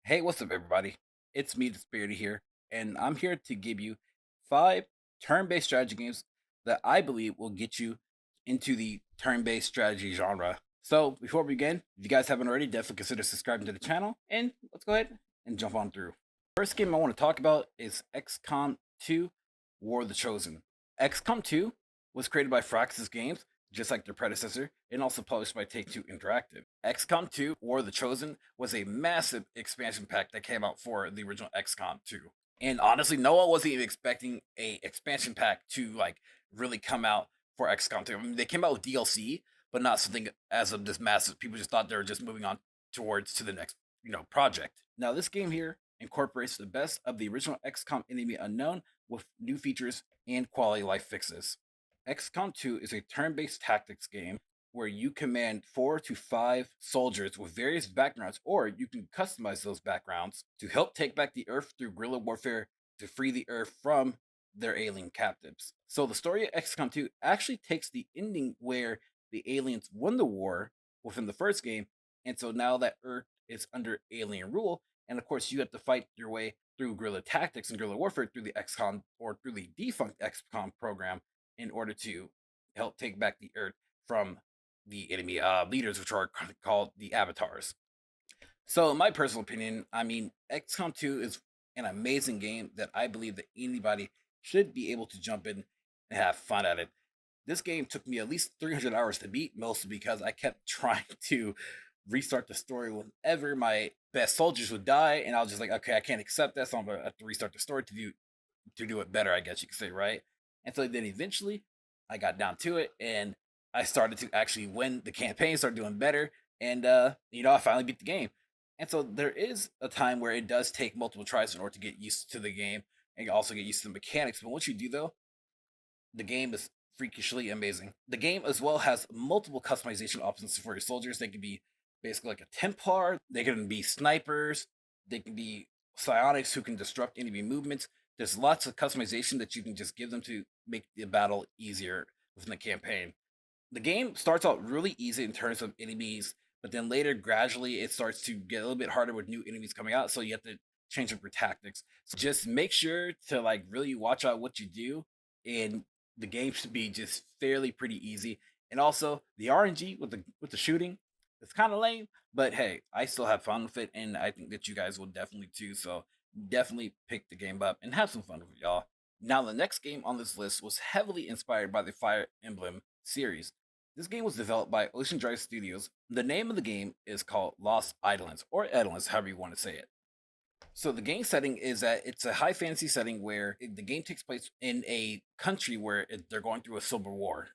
Hey, what's up, everybody? It's me, Disbearity here, and I'm here to give you 5 turn-based strategy games that I believe will get you into the turn-based strategy genre. So, before we begin, if you guys haven't already, definitely consider subscribing to the channel, and let's go ahead and jump on through. First game I want to talk about is XCOM 2 War of the Chosen. XCOM 2 was created by Firaxis Games, just like their predecessor, and also published by Take-Two Interactive. XCOM 2 War of the Chosen was a massive expansion pack that came out for the original XCOM 2. And honestly, no one wasn't even expecting a expansion pack to like really come out for XCOM 2. I mean, they came out with DLC, but not something as of this massive. People just thought they were just moving on towards to the next, project. Now, this game here incorporates the best of the original XCOM Enemy Unknown with new features and quality life fixes. XCOM 2 is a turn based tactics game where you command 4 to 5 soldiers with various backgrounds, or you can customize those backgrounds to help take back the Earth through guerrilla warfare to free the Earth from their alien captives. So the story of XCOM 2 actually takes the ending where the aliens won the war within the first game, and so now that Earth is under alien rule, and of course you have to fight your way through guerrilla tactics and guerrilla warfare through the XCOM or through the defunct XCOM program in order to help take back the Earth from the enemy leaders, which are called the avatars. So, in my personal opinion, I mean, XCOM 2 is an amazing game that I believe that anybody should be able to jump in and have fun at it. This game took me at least 300 hours to beat, mostly because I kept trying to restart the story whenever my best soldiers would die, and I was just like, okay, I can't accept that, so I'm gonna have to restart the story to do it better, I guess you could say, right? And so then eventually I got down to it and I started to actually win the campaign, started doing better, and I finally beat the game. And so there is a time where it does take multiple tries in order to get used to the game and also get used to the mechanics. But once you do though, the game is freakishly amazing. The game as well has multiple customization options for your soldiers. They can be basically like a Templar, they can be snipers, they can be psionics who can disrupt enemy movements. There's lots of customization that you can just give them to make the battle easier within the campaign. The game starts out really easy in terms of enemies, but then later, gradually, it starts to get a little bit harder with new enemies coming out. So you have to change up your tactics. So just make sure to like really watch out what you do, and the game should be just fairly pretty easy. And also, the RNG with the shooting, it's kind of lame, but hey, I still have fun with it, and I think that you guys will definitely too. So definitely pick the game up and have some fun with it, y'all. Now, the next game on this list was heavily inspired by the Fire Emblem series. This game was developed by Ocean Drive Studios. The name of the game is called Lost Eidolons, or Eidolons, however you want to say it. So the game setting is that it's a high fantasy setting where the game takes place in a country where they're going through a civil war.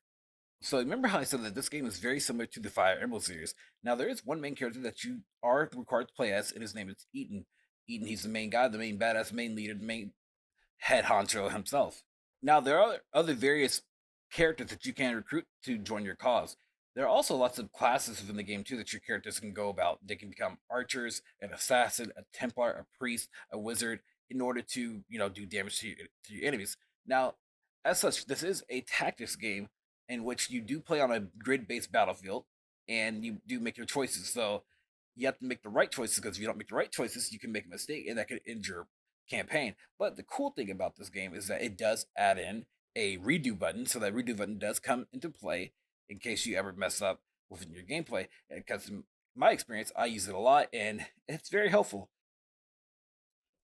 So remember how I said that this game is very similar to the Fire Emblem series. Now there is one main character that you are required to play as, and his name is Eden. Eden, he's the main guy, the main badass, main leader, the main head honcho himself. Now, there are other various characters that you can recruit to join your cause. There are also lots of classes within the game too that your characters can go about. They can become archers, an assassin, a Templar, a priest, a wizard, in order to do damage to your enemies. Now, as such, this is a tactics game in which you do play on a grid-based battlefield, and you do make your choices. So you have to make the right choices because if you don't make the right choices, you can make a mistake, and that could injure campaign. But the cool thing about this game is that it does add in a redo button, so that redo button does come into play in case you ever mess up within your gameplay. Because in my experience, I use it a lot, and it's very helpful.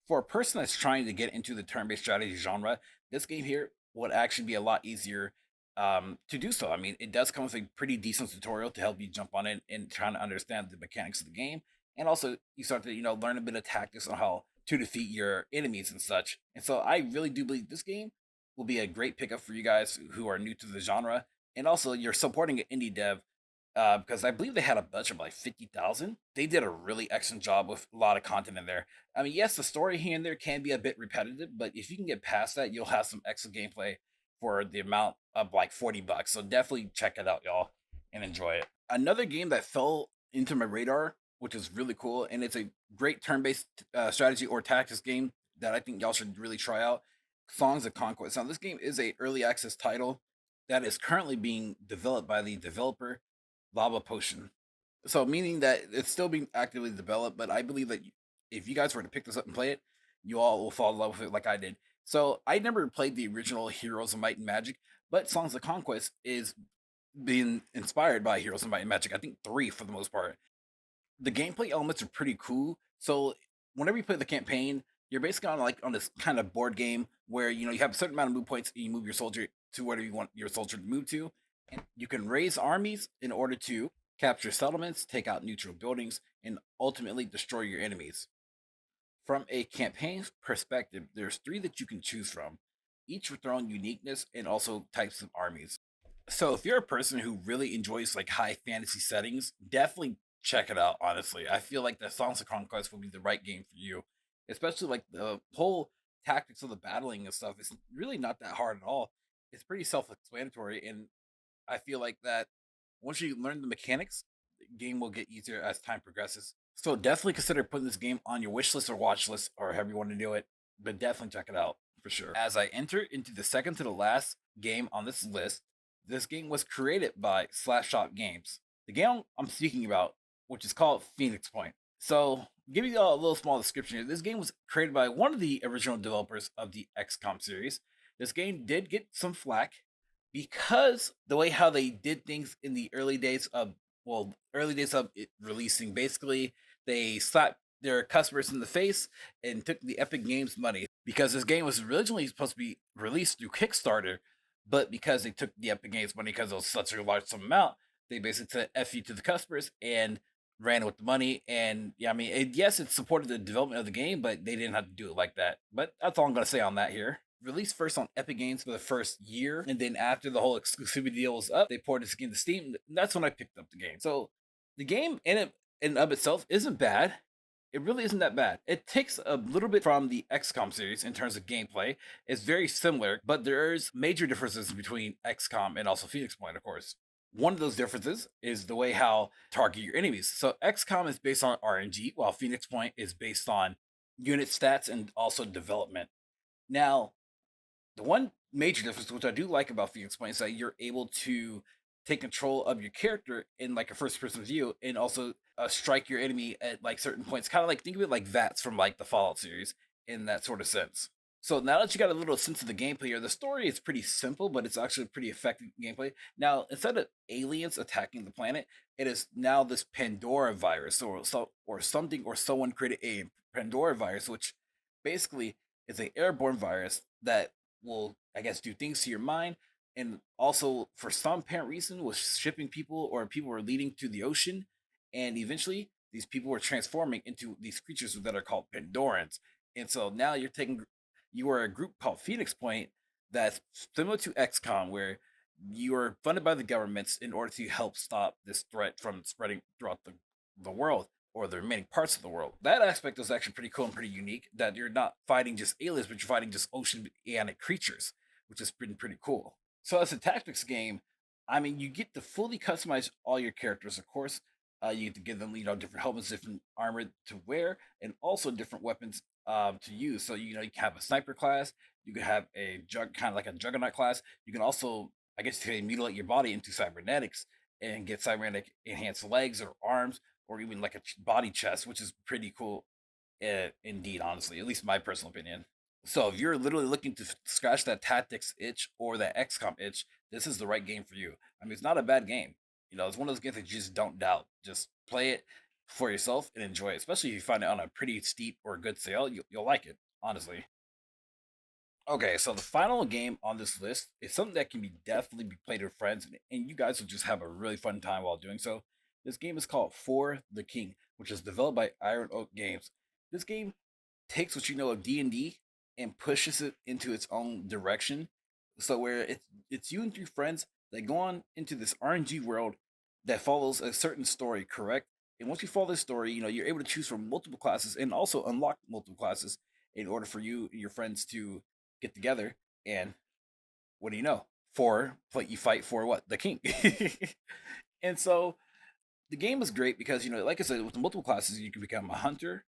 For a person that's trying to get into the turn-based strategy genre, this game here would actually be a lot easier to do so. I mean, it does come with a pretty decent tutorial to help you jump on it and trying to understand the mechanics of the game, and also you start to learn a bit of tactics on how to defeat your enemies and such. And so I really do believe this game will be a great pickup for you guys who are new to the genre, and also you're supporting an indie dev because I believe they had a budget of like 50,000. They did a really excellent job with a lot of content in there. I mean, yes, the story here and there can be a bit repetitive, but if you can get past that, you'll have some excellent gameplay for the amount of like $40. So definitely check it out, y'all, and enjoy it. Another game that fell into my radar, which is really cool, and it's a great turn-based strategy or tactics game that I think y'all should really try out. Songs of Conquest. Now, this game is a early access title that is currently being developed by the developer Lava Potion. So meaning that it's still being actively developed, but I believe that if you guys were to pick this up and play it, you all will fall in love with it like I did. So I never played the original Heroes of Might and Magic, but Songs of Conquest is being inspired by Heroes of Might and Magic. I think three for the most part. The gameplay elements are pretty cool. So whenever you play the campaign, you're basically on this kind of board game where you have a certain amount of move points and you move your soldier to wherever you want your soldier to move to. And you can raise armies in order to capture settlements, take out neutral buildings, and ultimately destroy your enemies. From a campaign perspective, there's three that you can choose from, each with their own uniqueness and also types of armies. So if you're a person who really enjoys like high fantasy settings, definitely check it out. Honestly, I feel like the Songs of Conquest will be the right game for you, especially like the whole tactics of the battling and stuff. It's really not that hard at all. It's pretty self-explanatory, and I feel like that once you learn the mechanics, the game will get easier as time progresses. So definitely consider putting this game on your wish list or watch list or however you want to do it. But definitely check it out for sure. As I enter into the second to the last game on this list, this game was created by Slapshot Games. The game I'm speaking about, which is called Phoenix Point. So, give you a little small description here. This game was created by one of the original developers of the XCOM series. This game did get some flack because the way how they did things in the early days of it releasing, basically they slapped their customers in the face and took the Epic Games money because this game was originally supposed to be released through Kickstarter, but because they took the Epic Games money because it was such a large sum amount, they basically said "f you" to the customers and ran with the money. And yeah, I mean, yes, it supported the development of the game, but they didn't have to do it like that. But that's all I'm gonna say on that here. Released first on Epic Games for the first year, and then after the whole exclusivity deal was up, they poured this game to Steam. That's when I picked up the game. So the game in and of itself isn't bad. It really isn't that bad. It takes a little bit from the XCOM series in terms of gameplay. It's very similar, but there's major differences between XCOM and also Phoenix Point, of course. One of those differences is the way how target your enemies. So XCOM is based on RNG, while Phoenix Point is based on unit stats and also development. Now, the one major difference, which I do like about Phoenix Point, is that you're able to take control of your character in like a first person view and also strike your enemy at like certain points. Kind of like think of it like VATS from like the Fallout series in that sort of sense. So now that you got a little sense of the gameplay here, the story is pretty simple, but it's actually pretty effective gameplay. Now, instead of aliens attacking the planet, it is now this Pandora virus, or something, or someone created a Pandora virus, which basically is an airborne virus that will, I guess, do things to your mind, and also for some apparent reason was shipping people, or people were leading to the ocean, and eventually these people were transforming into these creatures that are called Pandorans. And so now you are a group called Phoenix Point that's similar to XCOM, where you are funded by the governments in order to help stop this threat from spreading throughout the world, or the remaining parts of the world. That aspect is actually pretty cool and pretty unique, that you're not fighting just aliens, but you're fighting just oceanic creatures, which has been pretty cool. So as a tactics game, I mean, you get to fully customize all your characters, of course. You get to give them, different helmets, different armor to wear, and also different weapons to use. So you can have a sniper class, you can have a kind of like a juggernaut class. You can also, I guess, you can mutilate your body into cybernetics and get cybernetic enhanced legs or arms, or even like a body chest, which is pretty cool, indeed. Honestly, at least my personal opinion. So if you're literally looking to scratch that tactics itch or that XCOM itch, this is the right game for you. I mean, it's not a bad game. It's one of those games that you just don't doubt. Just play it for yourself and enjoy it. Especially if you find it on a pretty steep or good sale, you'll like it. Honestly. Okay, so the final game on this list is something that can be definitely be played with friends, and you guys will just have a really fun time while doing so. This game is called For the King, which is developed by Iron Oak Games. This game takes what you know of D&D and pushes it into its own direction. So where it's you and three friends that go on into this RNG world that follows a certain story, correct? And once you follow this story, you're able to choose from multiple classes and also unlock multiple classes in order for you and your friends to get together. And what do you know? You fight for what? The king. And so the game is great because, like I said, with the multiple classes, you can become a hunter,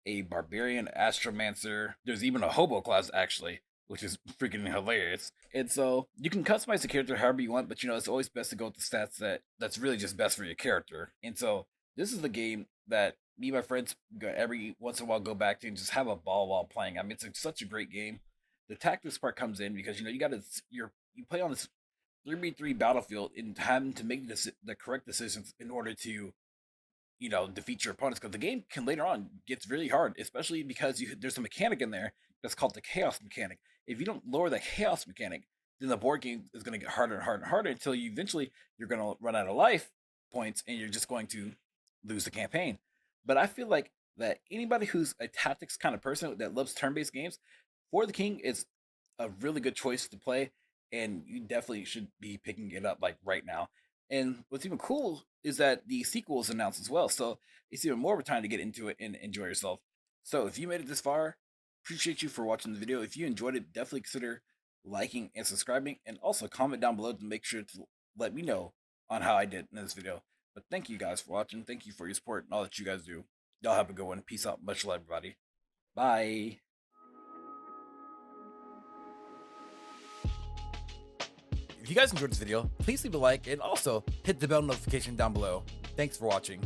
a barbarian, astromancer. There's even a hobo class actually, which is freaking hilarious. And so you can customize the character however you want, but it's always best to go with the stats that's really just best for your character. And so this is the game that me and my friends every once in a while go back to and just have a ball while playing. I mean, such a great game. The tactics part comes in because you got to you play on this 3v3 battlefield and having to make the correct decisions in order to defeat your opponents, because the game can later on gets really hard, especially because there's a mechanic in there that's called the chaos mechanic. If you don't lower the chaos mechanic, then the board game is going to get harder and harder and harder until you eventually you're going to run out of life points and you're just going to lose the campaign. But I feel like that anybody who's a tactics kind of person that loves turn-based games, For the King is a really good choice to play, and you definitely should be picking it up like right now. And what's even cool is that the sequel is announced as well, so it's even more of a time to get into it and enjoy yourself. So if you made it this far, appreciate you for watching the video. If you enjoyed it, definitely consider liking and subscribing, and also comment down below to make sure to let me know on how I did in this video. But thank you guys for watching. Thank you for your support and all that you guys do. Y'all have a good one. Peace out. Much love, everybody. Bye. If you guys enjoyed this video, please leave a like and also hit the bell notification down below. Thanks for watching.